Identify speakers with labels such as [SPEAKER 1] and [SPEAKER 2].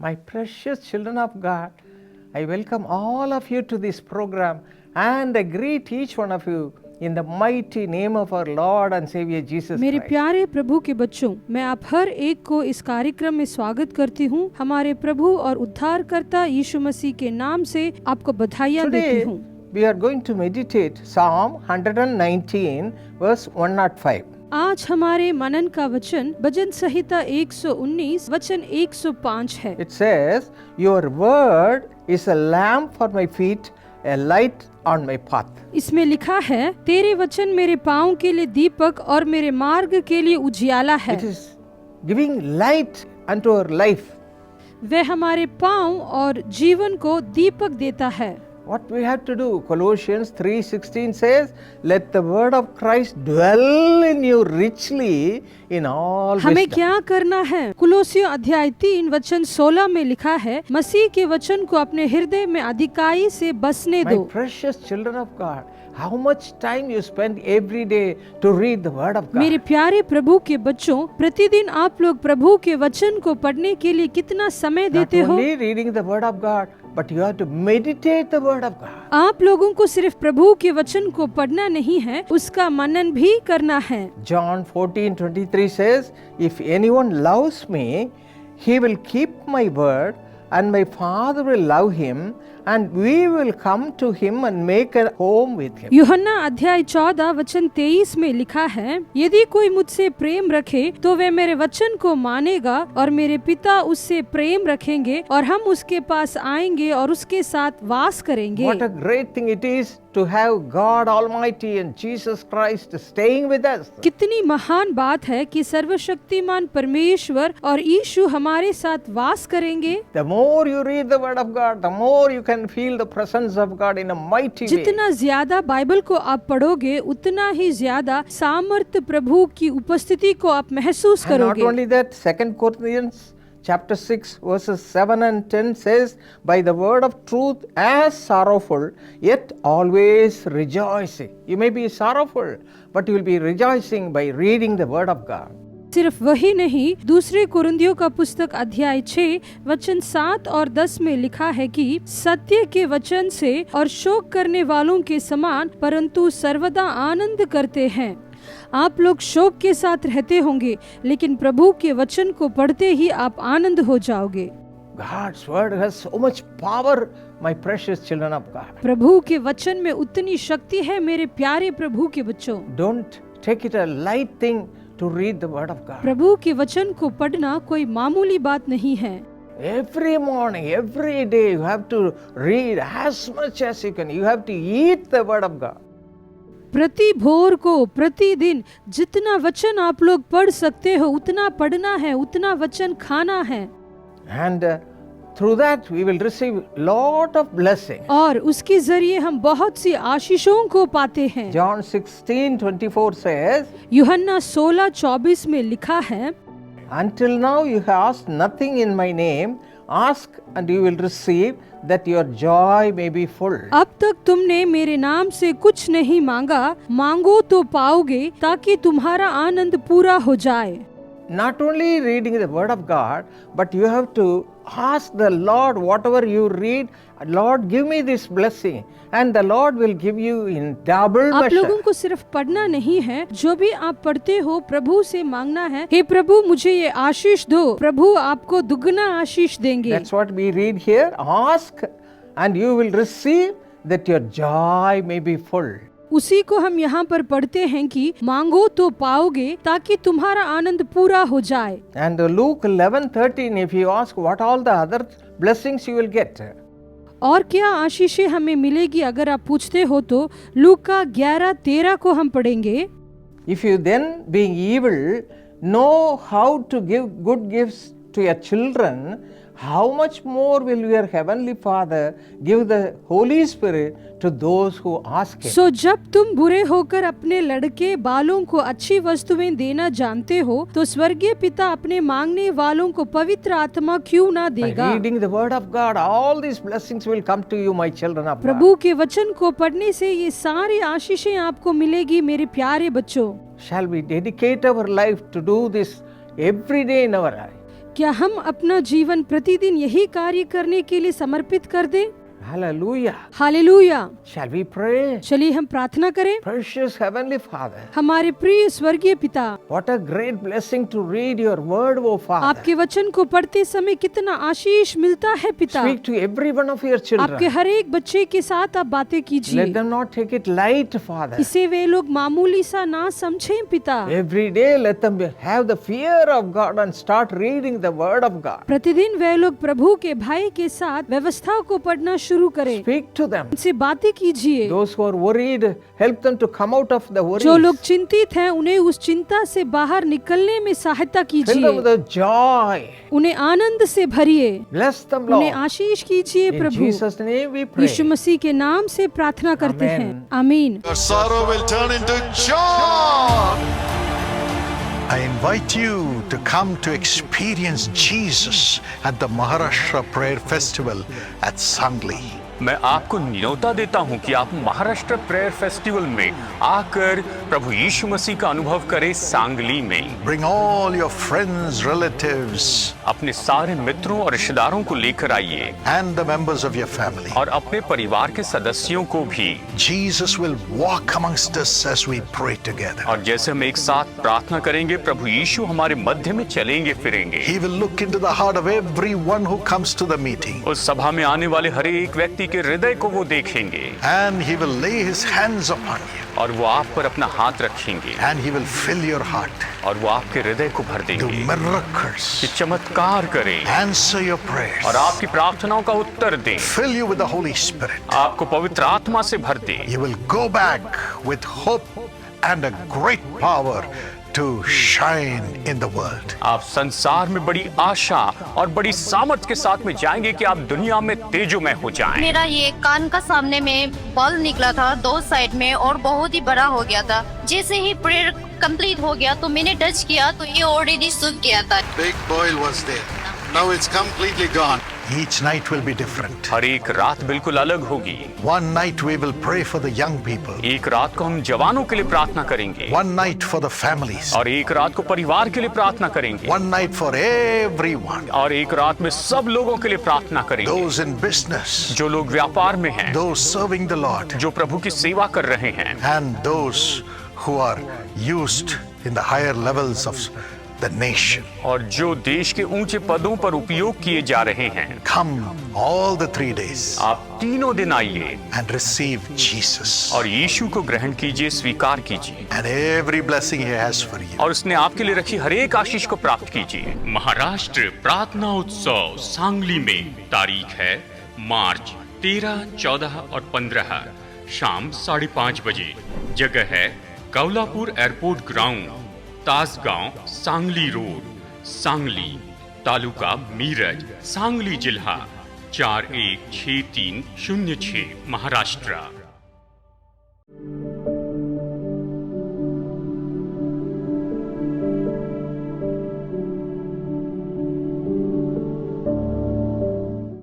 [SPEAKER 1] My precious children of God, I welcome all of you to this program and I greet each one of you in the mighty name of our Lord and Savior Jesus
[SPEAKER 2] मेरे
[SPEAKER 1] Christ.
[SPEAKER 2] प्यारे प्रभु के बच्चों, मैं आप हर एक को इस कार्यक्रम में स्वागत करती हूँ। हमारे प्रभु और उद्धारकर्ता यीशु मसीह के नाम से आपको बधाइयाँ देती
[SPEAKER 1] Today
[SPEAKER 2] हूँ।
[SPEAKER 1] we are going to meditate Psalm 119 verse 105.
[SPEAKER 2] आज हमारे मनन का वचन भजन संहिता 119 वचन 105 है।
[SPEAKER 1] It says, Your word is a lamp for my feet, a light on my path.
[SPEAKER 2] इसमें लिखा है, तेरे वचन मेरे पाँव के लिए दीपक और मेरे मार्ग के लिए उजियाला है।
[SPEAKER 1] It is giving light unto our life.
[SPEAKER 2] वह हमारे पाँव और जीवन को दीपक देता है।
[SPEAKER 1] What we have to do? Colossians 3:16 says, Let the word of Christ dwell in you richly in all
[SPEAKER 2] हमें
[SPEAKER 1] wisdom.
[SPEAKER 2] क्या करना है? कुलोसियों अध्याय 3 वचन 16 में लिखा है, मसीह के वचन को अपने हृदय में अधिकाई से बसने
[SPEAKER 1] My
[SPEAKER 2] दो।
[SPEAKER 1] precious children of God, how much time you spend every day to read the word of God?
[SPEAKER 2] मेरे प्यारे प्रभु के बच्चों, प्रतिदिन आप लोग प्रभु के वचन को पढ़ने के लिए कितना समय
[SPEAKER 1] Not
[SPEAKER 2] देते हो?
[SPEAKER 1] only reading the word of God, but you have to meditate the word of God.
[SPEAKER 2] आप लोगों को सिर्फ प्रभु के वचन को पढ़ना नहीं है, उसका मनन भी करना है।
[SPEAKER 1] John 14:23 says, If anyone loves me, he will keep my word, and my Father will love him, and we will come to him and make a home with him.
[SPEAKER 2] यूहन्ना अध्याय 14 वचन 23 में लिखा है, यदि कोई मुझसे प्रेम रखे तो वह मेरे वचन को मानेगा और मेरे पिता उससे प्रेम रखेंगे और हम उसके पास आएंगे और उसके साथ वास करेंगे।
[SPEAKER 1] What a great thing it is to have God Almighty and Jesus Christ staying with us.
[SPEAKER 2] कितनी महान बात है कि सर्वशक्तिमान परमेश्वर और यीशु हमारे साथ वास करेंगे।
[SPEAKER 1] The more you read the word of God, the more you can feel the presence of God in a mighty way.
[SPEAKER 2] जितना ज्यादा बाइबल को आप पढ़ोगे उतना ही ज्यादा सामर्थ्य प्रभु की उपस्थिति को आप महसूस
[SPEAKER 1] And not
[SPEAKER 2] करोगे।
[SPEAKER 1] only that, 2 Corinthians chapter 6 verses 7 and 10 says, By the word of truth as sorrowful, yet always rejoicing. You may be sorrowful, but you will be rejoicing by reading the word of God.
[SPEAKER 2] सिर्फ वही नहीं, दूसरे कुरिन्थियों का पुस्तक अध्याय 6 वचन 7 और 10 में लिखा है कि सत्य के वचन से और शोक करने वालों के समान परंतु सर्वदा आनंद करते हैं। आप लोग शोक के साथ रहते होंगे, लेकिन प्रभु के वचन को पढ़ते ही आप आनंद हो जाओगे।
[SPEAKER 1] God's word has so much power, my precious children of God.
[SPEAKER 2] प्रभु के वचन में उतनी शक्ति है मेरे प्यारे प्रभु के बच्चों।
[SPEAKER 1] Don't take it a light thing to read the word of God.
[SPEAKER 2] प्रभु के वचन को पढ़ना कोई मामूली बात नहीं है।
[SPEAKER 1] Every morning, every day, you have to read as much as you can. You have to eat the word of God.
[SPEAKER 2] प्रति भोर को प्रतिदिन जितना वचन आप लोग पढ़ सकते हो उतना पढ़ना है, उतना वचन खाना है।
[SPEAKER 1] And through that we will receive lot of blessing.
[SPEAKER 2] और उसके जरिए हम बहुत सी आशीषों को पाते हैं।
[SPEAKER 1] John 16:24 says,
[SPEAKER 2] यूहन्ना 16:24 में लिखा है,
[SPEAKER 1] Until now you have asked nothing in my name, ask and you will receive, that your joy may be full.
[SPEAKER 2] अब तक तुमने मेरे नाम से कुछ नहीं मांगा, मांगो तो पाओगे ताकि तुम्हारा आनंद पूरा हो जाए।
[SPEAKER 1] Not only reading the word of God, but you have to ask the Lord whatever you read, Lord give me this blessing, and the Lord will give you in double
[SPEAKER 2] आप
[SPEAKER 1] measure.
[SPEAKER 2] लोगों को सिर्फ पढ़ना नहीं है, जो भी आप पढ़ते हो प्रभु से मांगना है, हे प्रभु मुझे ये आशीष दो, प्रभु आपको दुगना आशीष देंगे।
[SPEAKER 1] That's what we read here. Ask and you will receive, that your joy may be full.
[SPEAKER 2] उसी को हम यहाँ पर पढ़ते हैं कि मांगो तो पाओगे ताकि तुम्हारा आनंद पूरा हो जाए।
[SPEAKER 1] And Luke 11:13, if you ask what all the other blessings you will get.
[SPEAKER 2] और क्या आशीषें हमें मिलेगी अगर आप पूछते हो तो लूका 11:13 को हम पढ़ेंगे।
[SPEAKER 1] If you then, being evil, know how to give good gifts to your children, how much more will your heavenly Father give the Holy Spirit to those who ask Him?
[SPEAKER 2] सो जब तुम बुरे होकर अपने लड़के बालों को अच्छी वस्तुएं देना जानते हो, तो स्वर्गीय पिता अपने मांगने वालों को पवित्र आत्मा क्यों ना
[SPEAKER 1] By
[SPEAKER 2] देगा।
[SPEAKER 1] reading the word of God, all these blessings will come to you, my children of God.
[SPEAKER 2] प्रभु के वचन को पढ़ने से ये सारी आशीषें आपको मिलेगी मेरे प्यारे बच्चों।
[SPEAKER 1] Shall we dedicate our life to do this every day in our life?
[SPEAKER 2] क्या हम अपना जीवन प्रतिदिन यही कार्य करने के लिए समर्पित कर दें?
[SPEAKER 1] Hallelujah.
[SPEAKER 2] Hallelujah.
[SPEAKER 1] Shall we pray?
[SPEAKER 2] चलिए हम प्रार्थना करें।
[SPEAKER 1] Precious Heavenly Father,
[SPEAKER 2] हमारे प्रिय स्वर्गीय पिता,
[SPEAKER 1] what a great blessing to read your word, O Father.
[SPEAKER 2] आपके वचन को पढ़ते समय कितना आशीष मिलता है पिता।
[SPEAKER 1] Speak to every one of your
[SPEAKER 2] आपके
[SPEAKER 1] children.
[SPEAKER 2] हर एक बच्चे के साथ आप बातें
[SPEAKER 1] Let
[SPEAKER 2] कीजिए।
[SPEAKER 1] them not take it light, Father.
[SPEAKER 2] इसे वे लोग मामूली सा ना समझें पिता।
[SPEAKER 1] Every day let them have the fear of God and start reading the word of God.
[SPEAKER 2] प्रतिदिन वे लोग प्रभु के भय के साथ व्यवस्था को पढ़ना शुरू करें।
[SPEAKER 1] Speak to them.
[SPEAKER 2] उनसे बातें कीजिए।
[SPEAKER 1] Those who are worried, help them to come out of the worries.
[SPEAKER 2] जो लोग चिंतित हैं उन्हें उस चिंता से बाहर निकलने में सहायता
[SPEAKER 1] Fill them
[SPEAKER 2] कीजिए।
[SPEAKER 1] with the joy.
[SPEAKER 2] उन्हें आनंद से भरिए।
[SPEAKER 1] Bless them,
[SPEAKER 2] उन्हें
[SPEAKER 1] Lord.
[SPEAKER 2] आशीष कीजिए
[SPEAKER 1] In
[SPEAKER 2] Prabhu.
[SPEAKER 1] Jesus' name we pray.
[SPEAKER 2] यीशु मसीह के नाम से प्रार्थना करते
[SPEAKER 1] Amen.
[SPEAKER 2] हैं, आमीन।
[SPEAKER 3] Your sorrow will turn into joy. I invite you to come to experience Jesus at the Maharashtra Prayer Festival at Sangli.
[SPEAKER 4] मैं आपको न्योता देता हूं कि आप महाराष्ट्र प्रेयर फेस्टिवल में आकर प्रभु यीशु मसीह का अनुभव करें सांगली में।
[SPEAKER 3] Bring all your friends, relatives,
[SPEAKER 4] अपने सारे मित्रों और रिश्तेदारों को लेकर आइए
[SPEAKER 3] and the members of your family.
[SPEAKER 4] और अपने परिवार के सदस्यों को भी।
[SPEAKER 3] Jesus will walk amongst us as we pray together.
[SPEAKER 4] और जैसे हम एक साथ प्रार्थना करेंगे, प्रभु यीशु हमारे मध्य में चलेंगे फिरेंगे।
[SPEAKER 3] He will look into the heart of everyone who comes to the meeting.
[SPEAKER 4] उस सभा में आने वाले हर एक व्यक्ति के हृदय को वो देखेंगे
[SPEAKER 3] And he will lay his hands upon you.
[SPEAKER 4] और वो आप पर अपना हाथ रखेंगे
[SPEAKER 3] And he will fill your heart.
[SPEAKER 4] और वो आपके हृदय को भर
[SPEAKER 3] Do
[SPEAKER 4] देंगे
[SPEAKER 3] miracles.
[SPEAKER 4] कि चमत्कार करें
[SPEAKER 3] Answer your prayers.
[SPEAKER 4] और आपकी प्रार्थनाओं का उत्तर दें,
[SPEAKER 3] Fill you with the Holy Spirit.
[SPEAKER 4] आपको पवित्र आत्मा से भर दे।
[SPEAKER 3] You will go back with hope and a great power to shine in the world.
[SPEAKER 4] आप संसार में बड़ी आशा और बड़ी सामर्थ के साथ में जाएंगे कि आप दुनिया में तेजोमय हो जाएं।
[SPEAKER 5] मेरा ये कान का सामने में बॉल निकला था 2 साइड में और बहुत ही बड़ा हो गया था। जैसे ही प्रेयर कंप्लीट हो गया तो मैंने टच किया तो ये ऑलरेडी सूख गया था।
[SPEAKER 6] Big boil was there. Now it's completely gone.
[SPEAKER 3] Each night will be different.
[SPEAKER 4] हर एक रात बिल्कुल अलग होगी।
[SPEAKER 3] One night we will pray for the young people.
[SPEAKER 4] एक रात को हम जवानों के लिए प्रार्थना करेंगे
[SPEAKER 3] One night for the families.
[SPEAKER 4] और एक रात को परिवार के लिए प्रार्थना करेंगे
[SPEAKER 3] One night for everyone.
[SPEAKER 4] और एक रात में सब लोगों के लिए प्रार्थना करेंगे।
[SPEAKER 3] Those in business,
[SPEAKER 4] जो लोग व्यापार में हैं,
[SPEAKER 3] those serving the Lord,
[SPEAKER 4] जो प्रभु की सेवा कर रहे हैं
[SPEAKER 3] and those who are used in the higher levels of the nation.
[SPEAKER 4] और जो देश के ऊंचे पदों पर उपयोग किए जा रहे हैं।
[SPEAKER 3] Come all the 3 days
[SPEAKER 4] आप तीनों दिन आइए
[SPEAKER 3] and receive Jesus
[SPEAKER 4] और यीशु को ग्रहण कीजिए, स्वीकार कीजिए
[SPEAKER 3] and every blessing he has for you.
[SPEAKER 4] और उसने आपके लिए रखी हर एक आशीष को प्राप्त कीजिए। महाराष्ट्र प्रार्थना उत्सव सांगली में तारीख है मार्च 13, 14 और 15, शाम 5:30 बजे। जगह है Kaulapur airport ground, Tasgaon, Sangli road, Sangli, taluka Miraj, Sangli जिल्हा 416306, महाराष्ट्र।